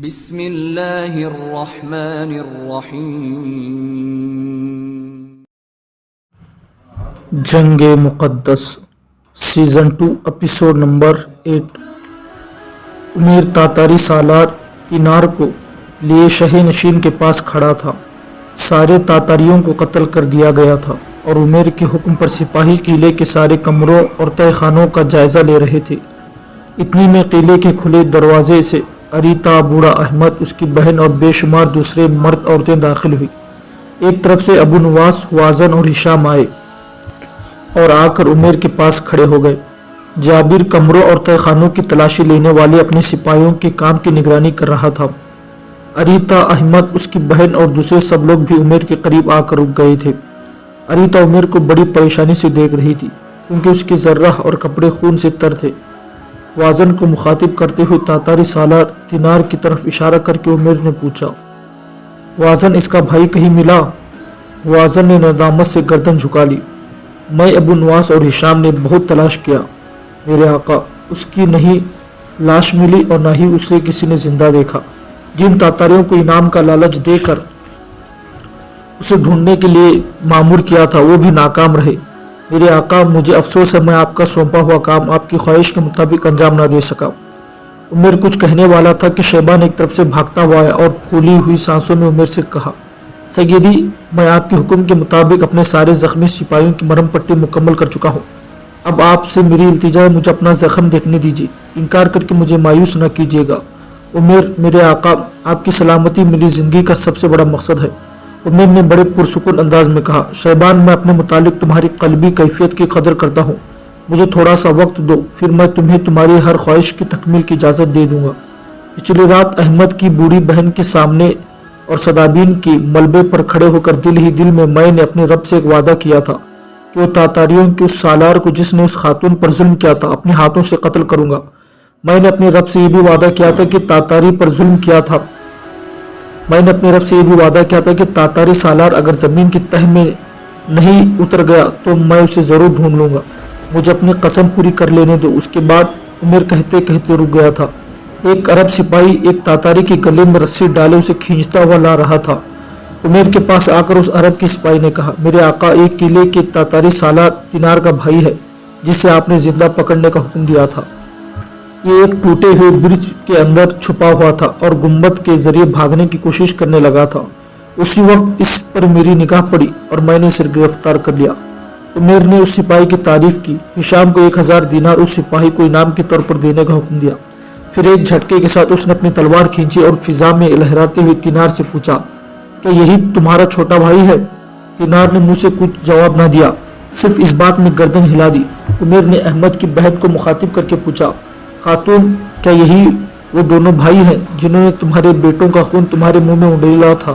بسم اللہ الرحمن الرحیم۔ جنگ مقدس سیزن 2 ایپیسوڈ نمبر 8۔ عمیر تاتاری سالار تینار کو لیے شہ نشین کے پاس کھڑا تھا۔ سارے تاتاریوں کو قتل کر دیا گیا تھا اور عمیر کے حکم پر سپاہی قلعے کے سارے کمروں اور تہہ خانوں کا جائزہ لے رہے تھے۔ اتنی میں قلعے کے کھلے دروازے سے اریتا، بوڑھا احمد، اس کی بہن اور بے شمار دوسرے مرد عورتیں داخل ہوئی۔ ایک طرف سے ابو نواس، وازن اور ہشام آئے اور آ کر عمیر کے پاس کھڑے ہو گئے۔ جابر کمروں اور تہہ خانوں کی تلاشی لینے والے اپنے سپاہیوں کے کام کی نگرانی کر رہا تھا۔ اریتا، احمد، اس کی بہن اور دوسرے سب لوگ بھی عمیر کے قریب آ کر رک گئے تھے۔ اریتا عمیر کو بڑی پریشانی سے دیکھ رہی تھی کیونکہ اس کی ذرہ اور کپڑے خون سے تر تھے۔ وازن کو مخاطب کرتے ہوئے تاتاری سالار تینار کی طرف اشارہ کر کے عمیر نے پوچھا، وازن، اس کا بھائی کہیں ملا؟ وازن نے ندامت سے گردن جھکا لی۔ میں، ابو نواس اور ہشام نے بہت تلاش کیا میرے آقا، اس کی نہیں لاش ملی اور نہ ہی اسے کسی نے زندہ دیکھا۔ جن تاتاریوں کو انعام کا لالچ دے کر اسے ڈھونڈنے کے لیے مامور کیا تھا وہ بھی ناکام رہے۔ میرے آقا، مجھے افسوس ہے میں آپ کا سونپا ہوا کام آپ کی خواہش کے مطابق انجام نہ دے سکا۔ عمیر کچھ کہنے والا تھا کہ شیبان ایک طرف سے بھاگتا ہوا آیا اور پھولی ہوئی سانسوں میں عمیر سے کہا، سیدی، میں آپ کے حکم کے مطابق اپنے سارے زخمی سپاہیوں کی مرہم پٹی مکمل کر چکا ہوں۔ اب آپ سے میری التجا ہے، مجھے اپنا زخم دیکھنے دیجیے، انکار کر کے مجھے مایوس نہ کیجیے گا۔ عمیر، میرے آقا، آپ کی سلامتی میری زندگی کا سب سے بڑا مقصد ہے، عمیر نے بڑے پرسکون انداز میں کہا۔ شیبان، میں اپنے متعلق تمہاری قلبی کیفیت کی قدر کرتا ہوں، مجھے تھوڑا سا وقت دو، پھر میں تمہیں تمہاری ہر خواہش کی تکمیل کی اجازت دے دوں گا۔ پچھلی رات احمد کی بوڑھی بہن کے سامنے اور صدابین کی ملبے پر کھڑے ہو کر دل ہی دل میں نے اپنے رب سے ایک وعدہ کیا تھا کہ وہ تاتاریوں کے اس سالار کو جس نے اس خاتون پر ظلم کیا تھا اپنے ہاتھوں سے قتل کروں گا۔ میں نے اپنے رب سے یہ بھی وعدہ کیا تھا کہ تاتاری پر ظلم کیا تھا کہ تاتاری سالار اگر زمین کی تہ میں نہیں اتر گیا تو میں اسے ضرور ڈھونڈ لوں گا، مجھے اپنی قسم پوری کر لینے دو۔ اس کے بعد عمیر کہتے کہتے رک گیا تھا۔ ایک عرب سپاہی ایک تاتاری کے گلے میں رسی ڈالے اسے کھینچتا ہوا لا رہا تھا۔ عمیر کے پاس آ کر اس عرب کی سپاہی نے کہا، میرے آقا، ایک قلعے کے تاتاری سالار تینار کا بھائی ہے جسے آپ نے زندہ پکڑنے کا حکم دیا تھا۔ یہ ایک ٹوٹے ہوئے برج کے اندر چھپا ہوا تھا اور گنبد کے ذریعے بھاگنے کی کوشش کرنے لگا تھا۔ اسی وقت اس پر میری نگاہ پڑی اور میں نے اسے گرفتار کر لیا۔ عمیر نے اس سپاہی کی تعریف کی۔ ہشام کو 1000 دینار اس سپاہی کو انعام کے طور پر دینے کا حکم دیا۔ پھر ایک جھٹکے کے ساتھ اس نے اپنی تلوار کھینچی اور فضا میں لہراتے ہوئے تینار سے پوچھا، کیا یہی تمہارا چھوٹا بھائی ہے؟ تینار نے منہ سے کچھ جواب نہ دیا، صرف اس بات میں گردن ہلا دی۔ عمیر نے احمد کی بہن کو مخاطب کر کے پوچھا، خاتون، کیا یہی وہ دونوں بھائی ہیں جنہوں نے تمہارے بیٹوں کا خون تمہارے منہ میں اڈیلا تھا؟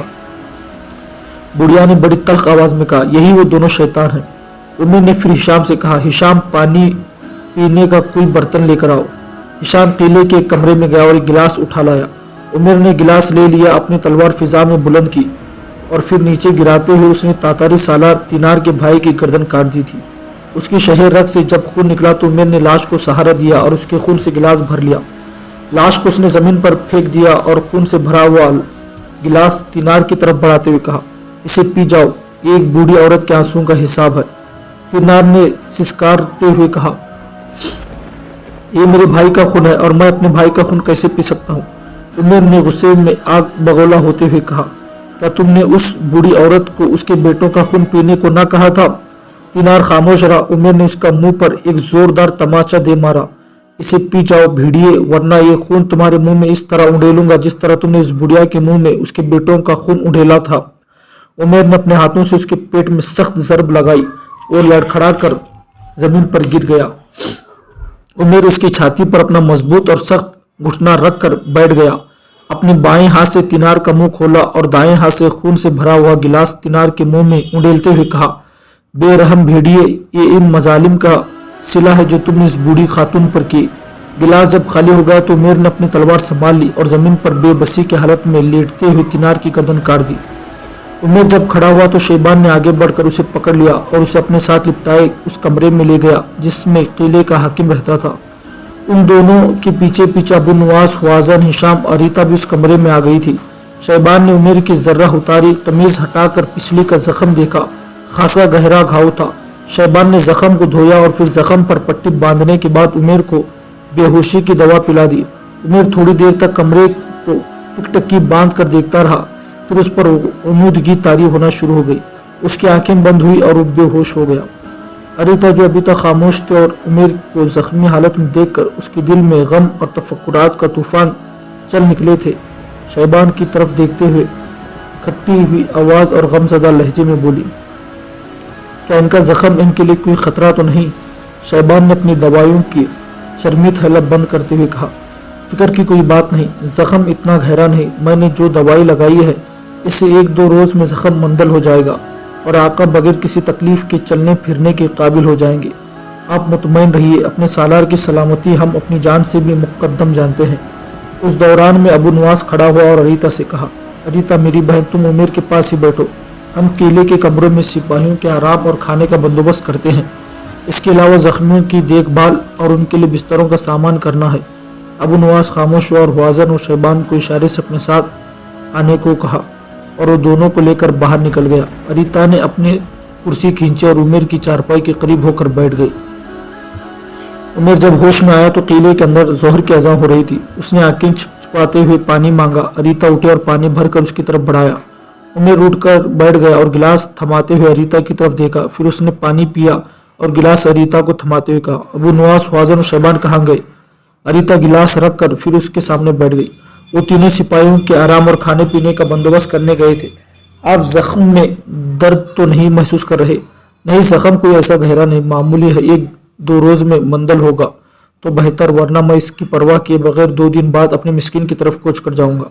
بڑھیا نے بڑی تلخ آواز میں کہا، یہی وہ دونوں شیطان ہیں۔ عمیر نے پھر ہشام سے کہا، ہشام، پانی پینے کا کوئی برتن لے کر آؤ۔ ہشام قلعے کے ایک کمرے میں گیا اور ایک گلاس اٹھا لایا۔ عمیر نے گلاس لے لیا، اپنی تلوار فضا میں بلند کی اور پھر نیچے گراتے ہوئے اس نے تاتاری سالار تینار کے بھائی کی گردن کاٹ دی تھی۔ اس کی شہ رگ سے جب خون نکلا تو عمیر نے لاش کو سہارا دیا اور اس کے خون سے گلاس بھر لیا۔ لاش کو اس نے زمین پر پھینک دیا اور خون سے بھرا ہوا گلاس تینار کی طرف بڑھاتے ہوئے کہا، اسے پی جاؤ، یہ ایک بوڑھی عورت کے آنسوؤں کا حساب ہے۔ تینار نے سسکارتے ہوئے کہا، یہ میرے بھائی کا خون ہے اور میں اپنے بھائی کا خون کیسے پی سکتا ہوں؟ عمیر نے غصے میں آگ بگولا ہوتے ہوئے کہا، کیا تم نے اس بوڑھی عورت کو اس کے بیٹوں کا خون پینے کو نہ کہا تھا؟ تینار خاموش رہا۔ عمیر نے اس کا منہ پر ایک زوردار تماچا دے مارا، اسے پی جاؤ بھیڑیے، ورنہ یہ خون تمہارے منہ میں اس طرح اڈیلوں گا جس طرح تم نے اس بڑھیا کے منہ میں اس کے بیٹوں کا خون اڈیلا تھا۔ عمیر نے اپنے ہاتھوں سے اس کے پیٹ میں سخت ضرب لگائی اور لڑکھڑا کر زمین پر گر گیا۔ عمیر اس کی چھاتی پر اپنا مضبوط اور سخت گھٹنا رکھ کر بیٹھ گیا، اپنے بائیں ہاتھ سے تینار کا منہ کھولا اور دائیں ہاتھ سے خون سے بھرا ہوا گلاس تینار کے منہ میں اڈیلتے ہوئے کہا، بے رحم بھیڑیے، یہ ان مظالم کا صلہ ہے جو تم نے اس بوڑھی خاتون پر کی۔ گلاس جب خالی ہو گیا تو عمیر نے اپنی تلوار سنبھال لی اور زمین پر بے بسی کی حالت میں لیٹتے ہوئے تینار کی گردن کاٹ دی۔ عمیر جب کھڑا ہوا تو شیبان نے آگے بڑھ کر اسے پکڑ لیا اور اسے اپنے ساتھ لپٹائے اس کمرے میں لے گیا جس میں قلعے کا حاکم رہتا تھا۔ उन दोनों के पीछे पीछे अबू नवास, वाजन, हिशाम और रीता भी उस कमरे में आ गई थी। शैबान ने उमेर की जर्रा उतारी, कमीज हटाकर पिछली का जख्म देखा। खासा गहरा घाव था। शैबान ने जख्म को धोया और फिर जख्म पर पट्टी बांधने के बाद उमेर को बेहोशी की दवा पिला दी। उमेर थोड़ी देर तक कमरे को टिकटकी बांध कर देखता रहा, फिर उस पर उमूदगी तारी होना शुरू हो गई। उसकी आंखें बंद हुई और वो बेहोश हो गया। अरीता जो अभी तक खामोश थे और उमेर को जख्मी हालत में देखकर उसके दिल में गम और तफक्कुरात का तूफान चल निकले थे, शैबान की तरफ देखते हुए खट्टी हुई आवाज और गमजदा लहजे में बोली, क्या इनका जख्म इनके लिए कोई खतरा तो नहीं? शैबान ने अपनी दवाइयों की शर्मित हलफ बंद करते हुए कहा, फिक्र की कोई बात नहीं, जख्म इतना गहरा नहीं। मैंने जो दवाई लगाई है इससे 1-2 रोज में जख्म मंदल हो जाएगा और आका बगैर किसी तकलीफ के चलने फिरने के काबिल हो जाएंगे। आप मुतमईन रहिए, अपने सालार की सलामती हम अपनी जान से भी मुकद्दम जानते हैं। उस दौरान में अबू नवास खड़ा हुआ और अरीता से कहा, अरीता मेरी बहन, तुम उमेर के पास ही बैठो, हम किले के कमरों में सिपाहियों के आराम और खाने का बंदोबस्त करते हैं। इसके अलावा जख्मियों की देखभाल और उनके लिए बिस्तरों का सामान करना है। अबू नवास खामोश हुआ और वाजन और शैबान को इशारे से अपने साथ आने को कहा और वो दोनों को लेकर बाहर निकल गया। अरीता ने अपनी कुर्सी खींची और उमेर की चारपाई के करीब होकर बैठ गई। उमेर जब होश में आया तो किले के अंदर जोहर की अज़ान हो रही थी। उसने आंखें छिपाते हुए पानी मांगा। अरीता उठी और पानी भरकर उसकी तरफ बढ़ाया। उमेर उठकर बैठ गया और गिलास थमाते हुए अरीता की तरफ देखा। फिर उसने पानी पिया और गिलास अरीता को थमाते हुए कहा, अबू नवास, वाजन और शैबान कहाँ गए? अरीता गिलास रख कर फिर उसके सामने बैठ गई। वो तीनों सिपाहियों के आराम और खाने पीने का बंदोबस्त करने गए थे। आप जख्म में दर्द तो नहीं महसूस कर रहे? नहीं, जख्म कोई ऐसा गहरा नहीं, मामूली है, 1-2 रोज में मंदल होगा तो बेहतर, वरना मैं इसकी परवाह किए बगैर 2 दिन बाद अपने मिस्किन की तरफ कूच कर जाऊंगा।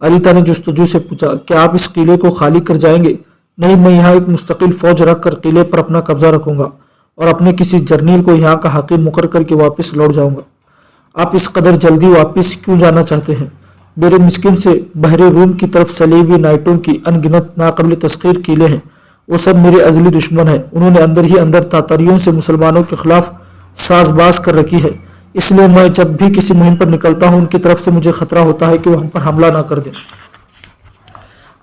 अरीता ने जुस्तजू से पूछा, क्या आप इस किले को खाली कर जाएंगे? नहीं, मैं यहाँ एक मुस्तकिल फौज रख कर किले पर अपना कब्जा रखूंगा और अपने किसी जर्नील को यहाँ का हाकिम मुकर करके वापस लौट जाऊंगा। आप इस कदर जल्दी वापस क्यों जाना चाहते हैं? मेरे मिस्किन से बहरे रूम की तरफ सलीबी नाइटों की अनगिनत नाकबिल तस्खीर किले हैं। वो सब मेरे अजली दुश्मन हैं। उन्होंने अंदर ही अंदर तातारियों से मुसलमानों के खिलाफ साजबाज कर रखी है। इसलिए मैं जब भी किसी मुहिम पर निकलता हूँ उनकी तरफ से मुझे खतरा होता है कि वो हम पर हमला ना कर दें।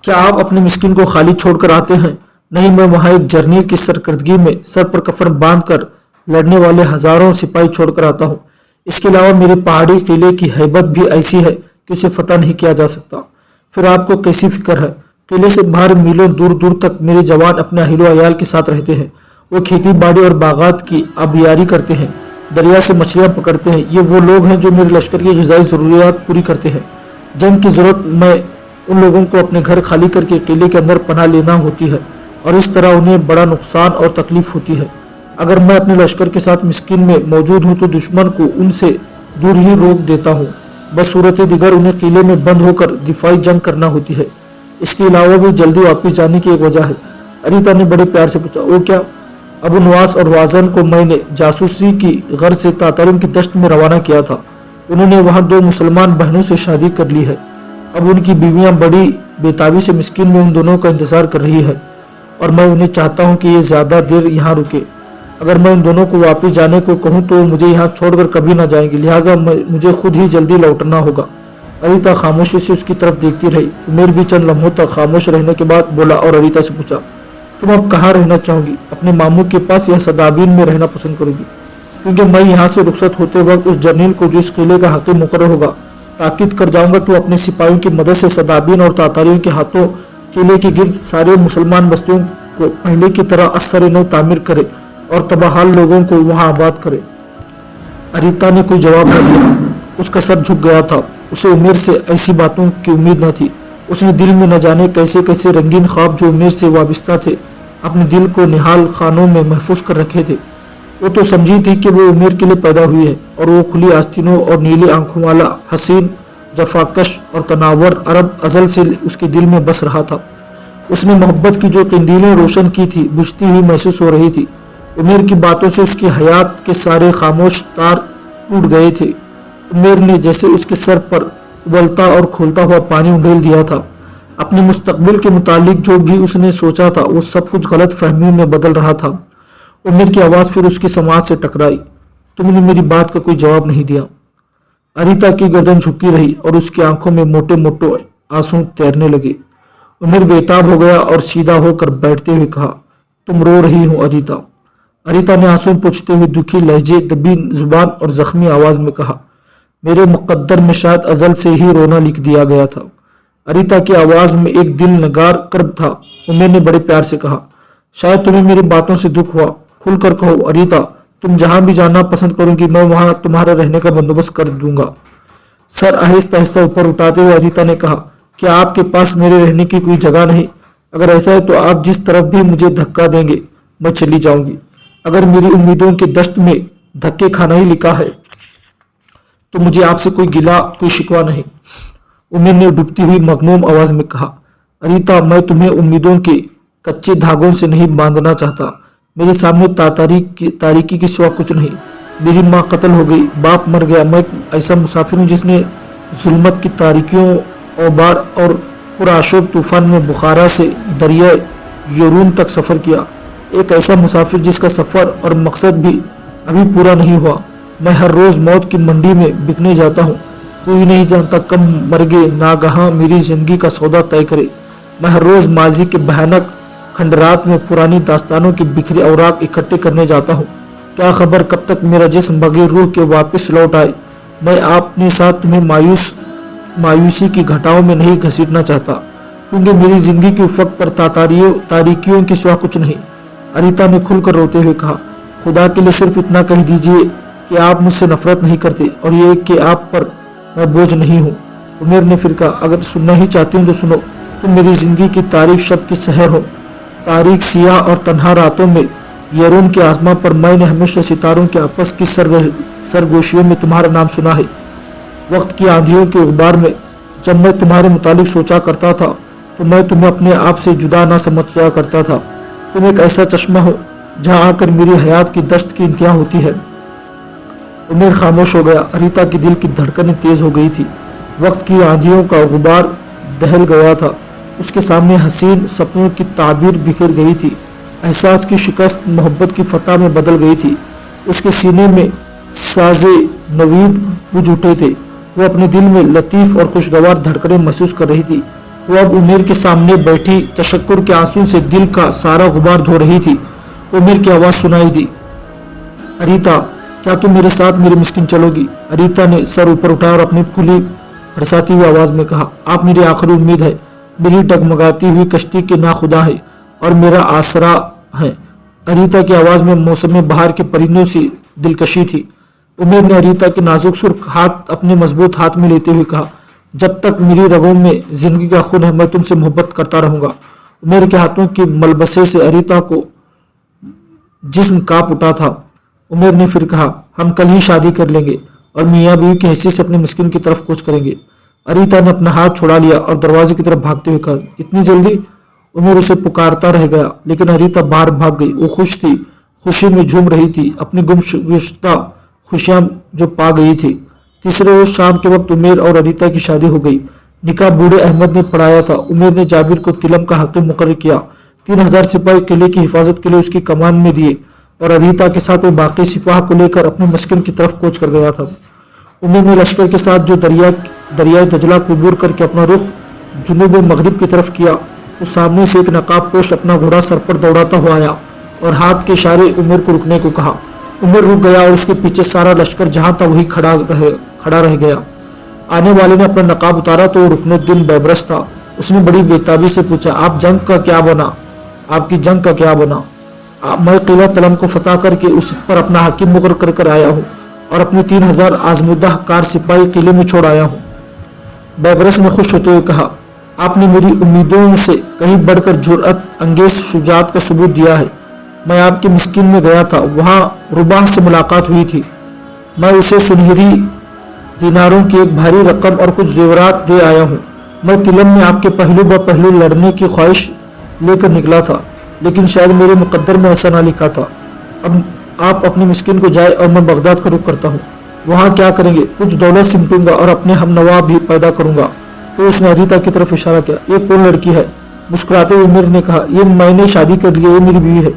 क्या आप अपने मिस्किन को खाली छोड़कर आते हैं? नहीं, मैं वहाँ एक जर्नील की सरकर्दगी में सर पर कफन बांध कर लड़ने वाले हजारों सिपाही छोड़कर आता हूँ। इसके अलावा मेरे पहाड़ी किले की हैबत भी ऐसी है कि उसे फतह नहीं किया जा सकता। फिर आपको कैसी फिक्र है? किले से बाहर मीलों दूर दूर तक मेरे जवान अपने अहिलो अयाल के साथ रहते हैं। वो खेती बाड़ी और बागात की आबियारी करते हैं, दरिया से मछलियां पकड़ते हैं। ये वो लोग हैं जो मेरे लश्कर की ग़िज़ाई ज़रूरियात पूरी करते हैं। जंग की ज़रूरत में उन लोगों को अपने घर खाली करके किले के अंदर पनाह लेना होती है और इस तरह उन्हें बड़ा नुकसान और तकलीफ होती है। अगर मैं अपने लश्कर के साथ मिस्किन में मौजूद हूँ तो दुश्मन को उनसे दूर ही रोक देता हूँ। बस सूरत दिगर उन्हें किले में बंद होकर दिफाई जंग करना होती है। इसके अलावा भी जल्दी वापस जाने की एक वजह है। अरीता ने बड़े प्यार से पूछा, वो क्या? अबू नवास और वाजन को मैंने जासूसी की गर्ज से तातारियों की दश्त में रवाना किया था। उन्होंने वहाँ 2 मुसलमान बहनों से शादी कर ली है। अब उनकी बीवियाँ बड़ी बेताबी से मिस्किन में उन दोनों का इंतजार कर रही है और मैं उन्हें चाहता हूँ कि ये ज्यादा देर यहाँ रुके। अगर मैं उन दोनों को वापस जाने को कहूँ तो मुझे यहाँ छोड़कर कभी ना जाएंगे, लिहाजा मुझे खुद ही जल्दी लौटना होगा। अरीता खामोशी से उसकी तरफ देखती रही। उमेर भी चंद लम्हों तक खामोश रहने के बाद बोला और अरीता से पूछा, तुम अब कहाँ रहना चाहोगी? अपने मामू के पास या सदाबीन में रहना पसंद करोगी? क्योंकि मैं यहाँ से रुखसत होते वक्त उस जर्नील को जो इस किले का हाकिम मुकर्रर होगा ताकीद कर जाऊंगा कि वो अपने सिपाहियों की मदद से सदाबीन और तातारियों के हाथों किले के गिर्द सारे मुसलमान बस्तियों को पहले की तरह असर नौ तामीर करे और तबाहाल लोगों को वहां आबाद करे। अरीता ने कोई जवाब न दिया। उसका सर झुक गया था। उसे उमेर से ऐसी बातों की उम्मीद न थी। उसने दिल में न जाने कैसे कैसे रंगीन ख्वाब जो उमेर से वाबिस्ता थे अपने दिल को निहाल खानों में महफूज कर रखे थे। वो तो समझी थी कि वो उमेर के लिए पैदा हुई है और वो खुली आस्तीनों और नीली आंखों वाला हसीन, जफाकश और तनावर अरब अजल से उसके दिल में बस रहा था। उसने मोहब्बत की जो कंदीलें रोशन की थी बुझती हुई महसूस हो रही थी। उमेर की बातों से उसकी हयात के सारे खामोश तार टूट गए थे। उमेर ने जैसे उसके सर पर उबलता और खोलता हुआ पानी उंडेल दिया था। अपने मुस्तकबिल के मुतालिक जो भी उसने सोचा था वो सब कुछ गलत फहमी में बदल रहा था। उमेर की आवाज़ फिर उसकी समाज से टकराई। तुमने मेरी बात का कोई जवाब नहीं दिया। अनीता की गर्दन झुकी रही और उसकी आंखों में मोटे मोटे आंसू तैरने लगे। उमर बेताब हो गया और सीधा होकर बैठते हुए कहा, तुम रो रही हो अनीता। अनीता ने आंसू पोंछते हुए दुखी लहजे, दबी जुबान और जख्मी आवाज में कहा, मेरे मुकद्दर में शायद अजल से ही रोना लिख दिया गया था। अनीता की आवाज में एक दिल नगार कर्ब था। उमर ने बड़े प्यार से कहा, शायद तुम्हें मेरी बातों से दुख हुआ। खुलकर कहो अनीता, तुम जहां भी जाना पसंद करोगी मैं वहां तुम्हारा रहने का बंदोबस्त कर दूंगा। सर आहिस्ता आहिस्ता ऊपर उठाते हुए अनीता ने कहा, क्या आपके पास मेरे रहने की कोई जगह नहीं? अगर ऐसा है तो आप जिस तरफ भी मुझे धक्का देंगे मैं चली जाऊंगी। अगर मेरी उम्मीदों के दश्त में धक्के खाना ही लिखा है तो मुझे आपसे कोई गिला कोई शिकवा नहीं। उमर ने डूबती हुई मगमूम आवाज में कहा, अनीता, मैं तुम्हें उम्मीदों के कच्चे धागों से नहीं बांधना चाहता। मेरे सामने तारीकी के सिवा कुछ नहीं। मेरी माँ कत्ल हो गई, बाप मर गया। मैं ऐसा मुसाफिर हूँ जिसने जुल्मत की तारीकियों औबार और पुराशोब तूफान में बुखारा से दरिया यरून तक सफ़र किया। एक ऐसा मुसाफिर जिसका सफ़र और मकसद भी अभी पूरा नहीं हुआ। मैं हर रोज़ मौत की मंडी में बिकने जाता हूँ। कोई नहीं जानता कब मरगे नागहां मेरी ज़िंदगी का सौदा तय करे। मैं हर रोज़ माजी के भयानक खंडरात में पुरानी दास्तानों के बिखरे औराक इकट्ठे करने जाता हूँ। क्या खबर कब तक मेरा जिस्म बगैर रूह के वापस लौट आए। मैं अपने साथ तुम्हें मायूसी की घटाओं में नहीं घसीटना चाहता, क्योंकि मेरी जिंदगी के उफक पर तारीकियों के सिवा कुछ नहीं। अनीता ने खुलकर रोते हुए कहा, खुदा के लिए सिर्फ इतना कह दीजिए कि आप मुझसे नफरत नहीं करते और ये कि आप पर मैं बोझ नहीं हूँ। उमर ने फिर कहा, अगर सुनना ही चाहती हूँ तो सुनो। तुम मेरी जिंदगी की तारीख शब की सहर हो। तारीख सियाह और तन्हा रातों में यरून के आसमां पर मैंने हमेशा सितारों के आपस की सरगोशियों में तुम्हारा नाम सुना है। वक्त की आंधियों के उबार में जब मैं तुम्हारे मुतालिक सोचा करता था तो मैं तुम्हें अपने आप से जुदा ना समझा करता था। तुम एक ऐसा चश्मा हो जहां आकर मेरी हयात की दश्त की इंतहा होती है। उमर खामोश हो गया। अनीता की दिल की धड़कनें तेज हो गई थी। वक्त की आंधियों का गुबार दहल गया था। उसके सामने हसीन सपनों की ताबीर बिखर गई थी। एहसास की शिकस्त मोहब्बत की फतह में बदल गई थी। उसके सीने में साजे नवीद बुझ उठे थे। वो अपने दिल में लतीफ और खुशगवार धड़कनें महसूस कर रही थी। वो अब उमर के सामने बैठी तशक्कुर के आंसू से दिल का सारा गुबार धो रही थी। उमर की आवाज़ सुनाई दी, अनीता, क्या तुम मेरे साथ मेरी मिस्किन चलोगी? अनीता ने सर ऊपर उठाया और अपनी फूली फरसाती हुई आवाज़ में कहा, आप मेरी आखिरी उम्मीद है, मेरी डगमगाती हुई कश्ती के नाखुदा है और मेरा आसरा है। अनीता की आवाज़ में मौसम बहार के परिंदों सी दिलकशी थी। उमर ने अनीता के नाजुक सुर्ख हाथ अपने मजबूत हाथ में लेते हुए कहा, जब तक मेरी रगों में जिंदगी का खून है मैं तुमसे मोहब्बत करता रहूंगा। उमर के हाथों के मलबसे से अनीता को जिस्म कांप उठा था। उमर ने फिर कहा, हम कल ही शादी कर लेंगे और मियाँ बीवी की हैसियत से अपने मिस्किन की तरफ कूच करेंगे। अनीता ने अपना हाथ छुड़ा लिया और दरवाजे की तरफ भागते हुए कहा, इतनी जल्दी? उमर उसे पुकारता रह गया, लेकिन अनीता बाहर भाग गई। वो खुश थी, खुशी में झूम रही थी, अपनी गुमशुदा खुशियां जो पा गई थी। तीसरे रोज शाम के वक्त उमर और अनीता की शादी हो गई। निकाह बूढ़े अहमद ने पढ़ाया था। उमर ने जाबिर को तिलम का हाकिम मुकर्रर किया। 3000 सिपाही किले की हिफाजत के लिए उसकी कमान में दिए और अनीता के साथ वो बाकी सिपाह को लेकर अपने मस्किन की तरफ कूच कर गया था। उमर ने लश्कर के साथ जो दरियाई दजला को अबूर करके अपना रुख जुनूब मगरिब की तरफ किया, तो सामने से एक नकाब पोश अपना घोड़ा सर पर दौड़ाता हुआ आया और हाथ के इशारे उमर को रुकने को कहा। उमर रुक गया और उसके पीछे सारा लश्कर जहां था वही खड़ा रह गया। आने वाले ने अपना नकाब उतारा तो रुकनुद्दीन बैबरस था। उसने बड़ी बेताबी से पूछा, आप जंग का क्या बना? आपकी जंग का क्या बना? मैं किला तलम को फतह करके उस पर अपना हाकिम मुकर्रर कर आया हूँ और अपने 3000 आजमुदा कार सिपाही किले में छोड़ आया हूँ। बैबरस ने खुश होते हुए कहा, आपने मेरी उम्मीदों से कहीं बढ़कर जुर्अत अंगेज शुजात का सबूत दिया है। मैं आपकी मिस्किन में गया था, वहाँ रुबाह से मुलाकात हुई थी। मैं उसे सुनहरी दिनारों की एक भारी रकम और कुछ जेवरात दे आया हूँ। मैं तिलम में आपके पहलू ब पहलू लड़ने की ख्वाहिश लेकर निकला था, लेकिन शायद मेरे मुकद्दर में ऐसा ना लिखा था। अब आप अपनी मिस्किन को जाए और मैं बगदाद का रुख करता हूँ। वहाँ क्या करेंगे? कुछ दौलत सिमटूंगा और अपने हम नवाब भी पैदा करूंगा। फिर उसने अनीता की तरफ इशारा किया, ये कौन लड़की है? मुस्कुराते हुए उमर ने कहा, ये मैंने शादी कर ली है, ये मेरी बीवी है।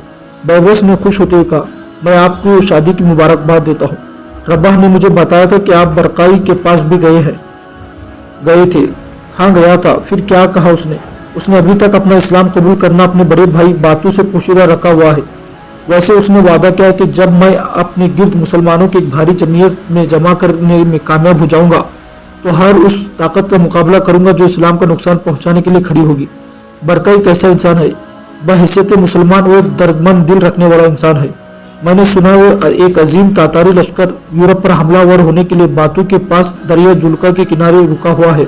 बैबरस ने खुश होते हुए कहा, मैं आपको शादी की मुबारकबाद देता हूँ। रबाह ने मुझे बताया था कि आप बरकाई के पास भी गए थे। हाँ गया था। फिर क्या कहा उसने अभी तक अपना इस्लाम कबूल करना अपने बड़े भाई बातू से पोशीदा रखा हुआ है। वैसे उसने वादा किया कि जब मैं अपने गिर्द मुसलमानों की एक भारी जमीयत में जमा करने में कामयाब हो जाऊंगा तो हर उस ताकत का मुकाबला करूंगा जो इस्लाम का नुकसान पहुंचाने के लिए खड़ी होगी। बरकाई कैसा इंसान है? बहैसियत मुसलमान वो एक दर्दमंद दिल रखने वाला इंसान है। मैंने सुना वो एक अजीम तातारी लश्कर यूरोप पर हमलावर होने के लिए बातू के पास दरिया दुल्का के किनारे रुका हुआ है।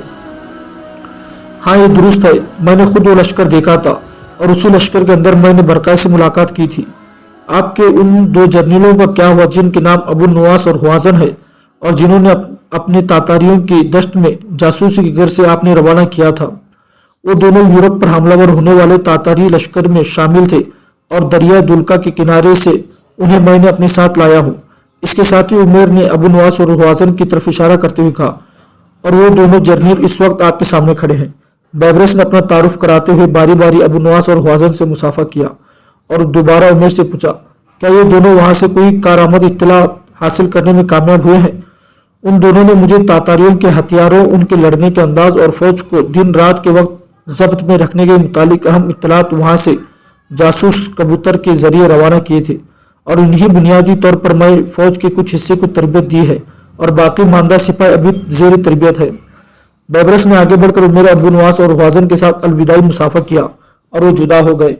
हाँ ये दुरुस्त है, मैंने खुद वो लश्कर देखा था और उसी लश्कर के अंदर मैंने बरकाई से मुलाकात की थी। आपके उन दो जर्नलों का क्या हुआ जिनके नाम अबू नवास और हुआजन है और जिन्होंने अपने तातारियों की दश्त में जासूसी के घर से आपने रवाना किया था? वो दोनों यूरोप पर हमलावर होने वाले तातारी लश्कर में शामिल थे और दरिया दुल्का के किनारे से उन्हें मैंने अपने साथ लाया हूँ। इसके साथ ही उमेर ने अबू नवास और हुआजन की तरफ इशारा करते हुए कहा, और वो दोनों जर्नल इस वक्त आपके सामने खड़े हैं। बैबरस ने अपना तारुफ कराते हुए बारी बारी अबू नवास और हुआजन से मुसाफा किया और दोबारा उमेर से पूछा, क्या ये दोनों वहां से कोई कारआमद इत्तला हासिल करने में कामयाब हुए हैं? उन दोनों ने मुझे तातारियों के हथियारों, उनके लड़ने के अंदाज और फौज को दिन रात के वक्त जब्त में रखने के मुतालिक अहम इत्तलात वहां से जासूस कबूतर के जरिए रवाना किए थे और इन्हीं बुनियादी तौर पर मैं फौज के कुछ हिस्से को तरबियत दी है और बाकी मानदा सिपाही अभी जेर तरबियत है। बैबरस ने आगे बढ़कर उमेर, अबू नवास और हुआजन के साथ अलविदाई मुसाफा किया और वो जुदा हो गए।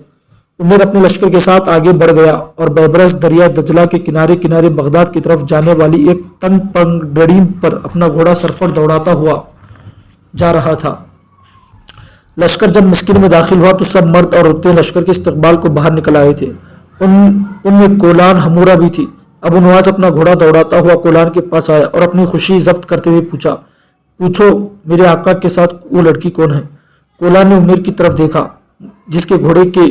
उमेर अपने लश्कर के साथ आगे बढ़ गया और बैबरस दरिया दजला के किनारे किनारे बगदाद की तरफ जाने वाली एक तंग पगडंडी पर अपना घोड़ा सर पर दौड़ाता हुआ जा रहा था। लश्कर जब मस्किन में दाखिल हुआ तो सब मर्द और औरतें लश्कर के इस्तकबाल को बाहर निकल आए थे। उनमें कोलान हमूरा भी थी। अबू नवास अपना घोड़ा दौड़ाता हुआ कोलान के पास आया और अपनी खुशी जब्त करते हुए पूछो मेरे आका के साथ वो लड़की कौन है? कोलान ने उमेर की तरफ देखा जिसके घोड़े के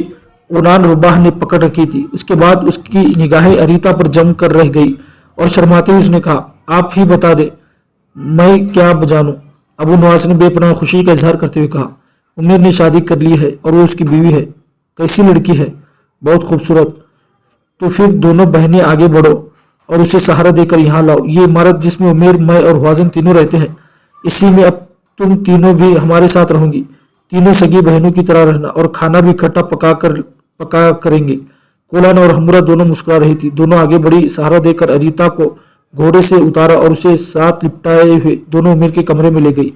उनान रुबाह ने पकड़ रखी थी। उसके बाद उसकी निगाहें अरीता पर जम कर रह गई और शर्माते हुए उसने कहा, आप ही बता दे, मैं क्या जानूं? अबू नवास ने बेपनाह खुशी का इजहार करते हुए कहा, उमेर ने शादी कर ली है और वो उसकी बीवी है। कैसी लड़की है? बहुत खूबसूरत। तो फिर दोनों बहनें आगे बढ़ो और उसे सहारा देकर यहाँ लाओ। ये इमारत जिसमें उमेर, मैं और हुआजन तीनों रहते हैं, इसी में अब तुम तीनों भी हमारे साथ रहोगी। तीनों सगी बहनों की तरह रहना और खाना भी इकट्ठा पका करेंगे। कोलान और हमूरा दोनों मुस्कुरा रही थी। दोनों आगे बढ़ी, सहारा देकर अरीता को घोड़े से उतारा और उसे साथ लिपटाए हुए दोनों उमेर के कमरे में ले गई।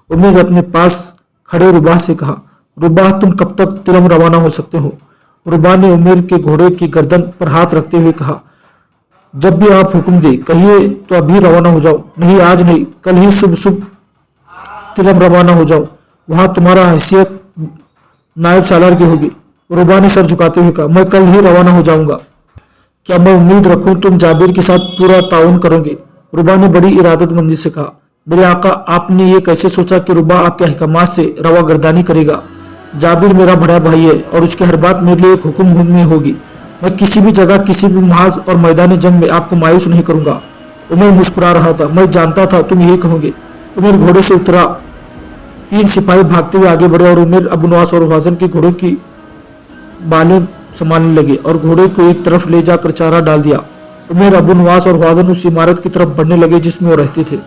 उमेर ने अपने पास खड़े रुबाह से कहा, रुबाह तुम कब तक तिलम रवाना हो सकते हो? रुबाह ने उमेर के घोड़े की गर्दन पर हाथ रखते हुए कहा, जब भी आप हुक्म दे कहिए तो अभी रवाना हो जाओ। नहीं आज नहीं, कल ही सुबह तिलम रवाना हो जाओ। वहां तुम्हारा हैसियत नायब सालार की होगी। रुबाह ने सर झुकाते हुए कहा, मैं कल ही रवाना हो जाऊंगा। क्या मैं उम्मीद रखूं तुम जाबिर के साथ पूरा ताउन करोगे? रुबाह ने बड़ी इरादतमंदी से कहा, मेरे आका आपने ये कैसे सोचा कि रुबाह आपके अहकामात से रवा गर्दानी करेगा? जाबिर मेरा बड़ा भाई है और उसकी हर बात मेरे लिए एक हुक्म में होगी। मैं किसी भी जगह, किसी भी महाज और मैदान जंग में आपको मायूस नहीं करूंगा। उमर मुस्कुरा रहा था। मैं जानता था तुम यही कहोगे। उमर घोड़े से उतरा। 3 सिपाही भागते हुए आगे बढ़े और उमर, अबू नवास और हुआजन की घोड़ों की बालें संभालने लगे और घोड़े को एक तरफ ले जाकर चारा डाल दिया। उमर, अबू नवास और हुआजन उस इमारत की तरफ बढ़ने लगे जिसमें वो रहते थे।